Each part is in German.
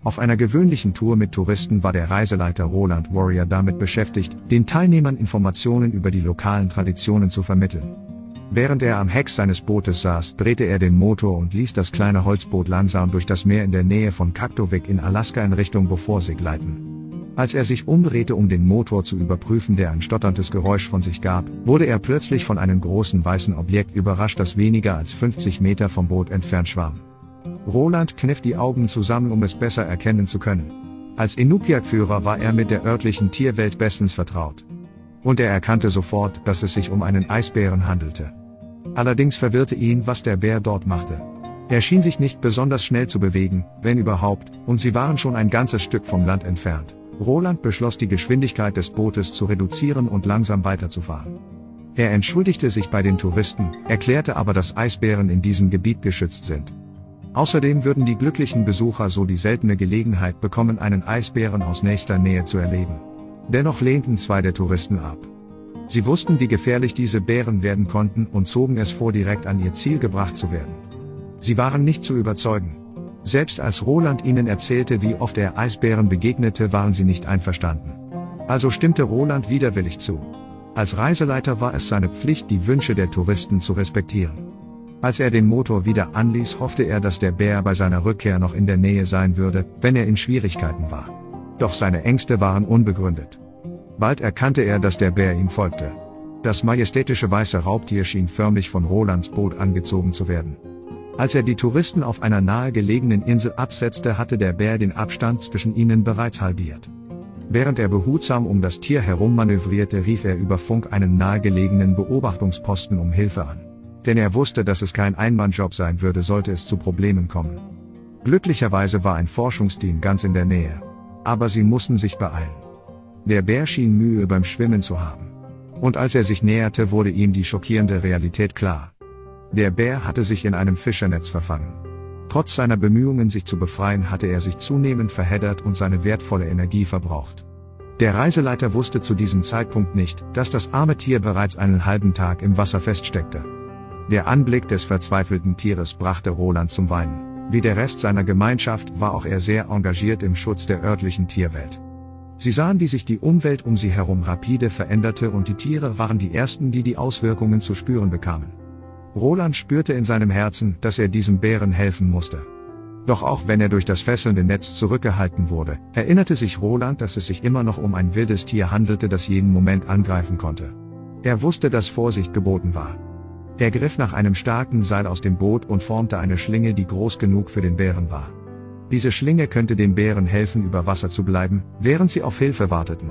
Auf einer gewöhnlichen Tour mit Touristen war der Reiseleiter Roland Warrior damit beschäftigt, den Teilnehmern Informationen über die lokalen Traditionen zu vermitteln. Während er am Heck seines Bootes saß, drehte er den Motor und ließ das kleine Holzboot langsam durch das Meer in der Nähe von Kaktovik in Alaska in Richtung Beaufort gleiten. Als er sich umdrehte, um den Motor zu überprüfen, der ein stotterndes Geräusch von sich gab, wurde er plötzlich von einem großen weißen Objekt überrascht, das weniger als 50 Meter vom Boot entfernt schwamm. Roland kniff die Augen zusammen, um es besser erkennen zu können. Als Inupiaq-Führer war er mit der örtlichen Tierwelt bestens vertraut. Und er erkannte sofort, dass es sich um einen Eisbären handelte. Allerdings verwirrte ihn, was der Bär dort machte. Er schien sich nicht besonders schnell zu bewegen, wenn überhaupt, und sie waren schon ein ganzes Stück vom Land entfernt. Roland beschloss, die Geschwindigkeit des Bootes zu reduzieren und langsam weiterzufahren. Er entschuldigte sich bei den Touristen, erklärte aber, dass Eisbären in diesem Gebiet geschützt sind. Außerdem würden die glücklichen Besucher so die seltene Gelegenheit bekommen, einen Eisbären aus nächster Nähe zu erleben. Dennoch lehnten zwei der Touristen ab. Sie wussten, wie gefährlich diese Bären werden konnten und zogen es vor, direkt an ihr Ziel gebracht zu werden. Sie waren nicht zu überzeugen. Selbst als Roland ihnen erzählte, wie oft er Eisbären begegnete, waren sie nicht einverstanden. Also stimmte Roland widerwillig zu. Als Reiseleiter war es seine Pflicht, die Wünsche der Touristen zu respektieren. Als er den Motor wieder anließ, hoffte er, dass der Bär bei seiner Rückkehr noch in der Nähe sein würde, wenn er in Schwierigkeiten war. Doch seine Ängste waren unbegründet. Bald erkannte er, dass der Bär ihm folgte. Das majestätische weiße Raubtier schien förmlich von Rolands Boot angezogen zu werden. Als er die Touristen auf einer nahegelegenen Insel absetzte, hatte der Bär den Abstand zwischen ihnen bereits halbiert. Während er behutsam um das Tier herum manövrierte, rief er über Funk einen nahegelegenen Beobachtungsposten um Hilfe an. Denn er wusste, dass es kein Einmannjob sein würde, sollte es zu Problemen kommen. Glücklicherweise war ein Forschungsteam ganz in der Nähe. Aber sie mussten sich beeilen. Der Bär schien Mühe beim Schwimmen zu haben. Und als er sich näherte, wurde ihm die schockierende Realität klar. Der Bär hatte sich in einem Fischernetz verfangen. Trotz seiner Bemühungen, sich zu befreien, hatte er sich zunehmend verheddert und seine wertvolle Energie verbraucht. Der Reiseleiter wusste zu diesem Zeitpunkt nicht, dass das arme Tier bereits einen halben Tag im Wasser feststeckte. Der Anblick des verzweifelten Tieres brachte Roland zum Weinen. Wie der Rest seiner Gemeinschaft war auch er sehr engagiert im Schutz der örtlichen Tierwelt. Sie sahen, wie sich die Umwelt um sie herum rapide veränderte, und die Tiere waren die ersten, die die Auswirkungen zu spüren bekamen. Roland spürte in seinem Herzen, dass er diesem Bären helfen musste. Doch auch wenn er durch das fesselnde Netz zurückgehalten wurde, erinnerte sich Roland, dass es sich immer noch um ein wildes Tier handelte, das jeden Moment angreifen konnte. Er wusste, dass Vorsicht geboten war. Er griff nach einem starken Seil aus dem Boot und formte eine Schlinge, die groß genug für den Bären war. Diese Schlinge könnte dem Bären helfen, über Wasser zu bleiben, während sie auf Hilfe warteten.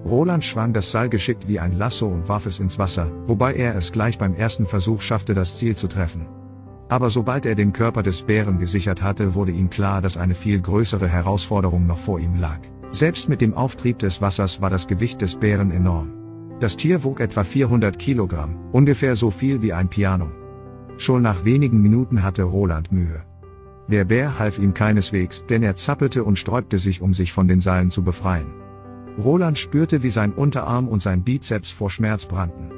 Roland schwang das Seil geschickt wie ein Lasso und warf es ins Wasser, wobei er es gleich beim ersten Versuch schaffte, das Ziel zu treffen. Aber sobald er den Körper des Bären gesichert hatte, wurde ihm klar, dass eine viel größere Herausforderung noch vor ihm lag. Selbst mit dem Auftrieb des Wassers war das Gewicht des Bären enorm. Das Tier wog etwa 400 Kilogramm, ungefähr so viel wie ein Piano. Schon nach wenigen Minuten hatte Roland Mühe. Der Bär half ihm keineswegs, denn er zappelte und sträubte sich, um sich von den Seilen zu befreien. Roland spürte, wie sein Unterarm und sein Bizeps vor Schmerz brannten.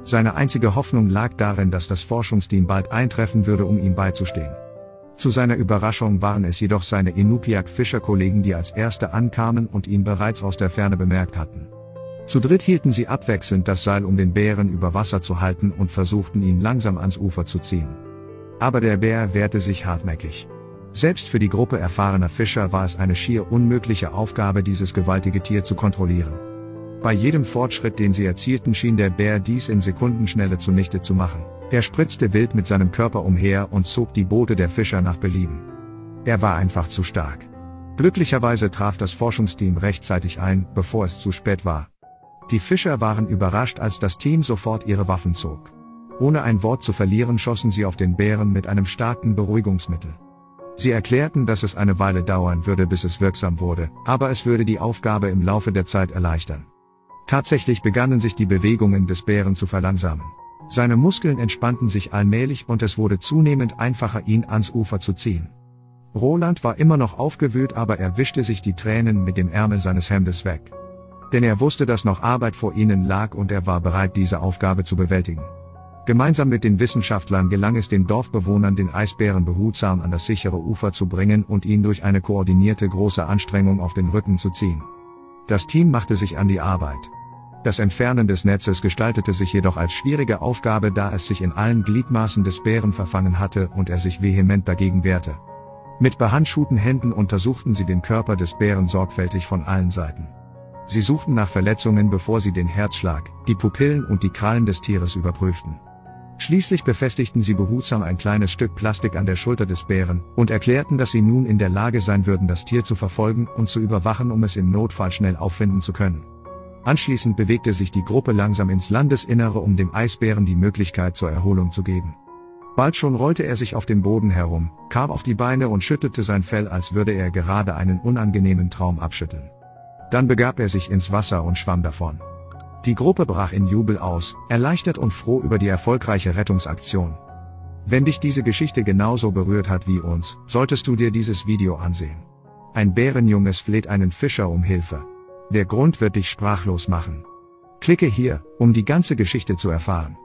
Seine einzige Hoffnung lag darin, dass das Forschungsteam bald eintreffen würde, um ihm beizustehen. Zu seiner Überraschung waren es jedoch seine Inupiaq-Fischerkollegen, die als Erste ankamen und ihn bereits aus der Ferne bemerkt hatten. Zu dritt hielten sie abwechselnd das Seil, um den Bären über Wasser zu halten, und versuchten, ihn langsam ans Ufer zu ziehen. Aber der Bär wehrte sich hartnäckig. Selbst für die Gruppe erfahrener Fischer war es eine schier unmögliche Aufgabe, dieses gewaltige Tier zu kontrollieren. Bei jedem Fortschritt, den sie erzielten, schien der Bär dies in Sekundenschnelle zunichte zu machen. Er spritzte wild mit seinem Körper umher und zog die Boote der Fischer nach Belieben. Er war einfach zu stark. Glücklicherweise traf das Forschungsteam rechtzeitig ein, bevor es zu spät war. Die Fischer waren überrascht, als das Team sofort ihre Waffen zog. Ohne ein Wort zu verlieren, schossen sie auf den Bären mit einem starken Beruhigungsmittel. Sie erklärten, dass es eine Weile dauern würde, bis es wirksam wurde, aber es würde die Aufgabe im Laufe der Zeit erleichtern. Tatsächlich begannen sich die Bewegungen des Bären zu verlangsamen. Seine Muskeln entspannten sich allmählich und es wurde zunehmend einfacher, ihn ans Ufer zu ziehen. Roland war immer noch aufgewühlt, aber er wischte sich die Tränen mit dem Ärmel seines Hemdes weg. Denn er wusste, dass noch Arbeit vor ihnen lag und er war bereit, diese Aufgabe zu bewältigen. Gemeinsam mit den Wissenschaftlern gelang es den Dorfbewohnern, den Eisbären behutsam an das sichere Ufer zu bringen und ihn durch eine koordinierte große Anstrengung auf den Rücken zu ziehen. Das Team machte sich an die Arbeit. Das Entfernen des Netzes gestaltete sich jedoch als schwierige Aufgabe, da es sich in allen Gliedmaßen des Bären verfangen hatte und er sich vehement dagegen wehrte. Mit behandschuhten Händen untersuchten sie den Körper des Bären sorgfältig von allen Seiten. Sie suchten nach Verletzungen, bevor sie den Herzschlag, die Pupillen und die Krallen des Tieres überprüften. Schließlich befestigten sie behutsam ein kleines Stück Plastik an der Schulter des Bären und erklärten, dass sie nun in der Lage sein würden, das Tier zu verfolgen und zu überwachen, um es im Notfall schnell auffinden zu können. Anschließend bewegte sich die Gruppe langsam ins Landesinnere, um dem Eisbären die Möglichkeit zur Erholung zu geben. Bald schon rollte er sich auf dem Boden herum, kam auf die Beine und schüttelte sein Fell, als würde er gerade einen unangenehmen Traum abschütteln. Dann begab er sich ins Wasser und schwamm davon. Die Gruppe brach in Jubel aus, erleichtert und froh über die erfolgreiche Rettungsaktion. Wenn dich diese Geschichte genauso berührt hat wie uns, solltest du dir dieses Video ansehen. Ein Bärenjunges fleht einen Fischer um Hilfe. Der Grund wird dich sprachlos machen. Klicke hier, um die ganze Geschichte zu erfahren.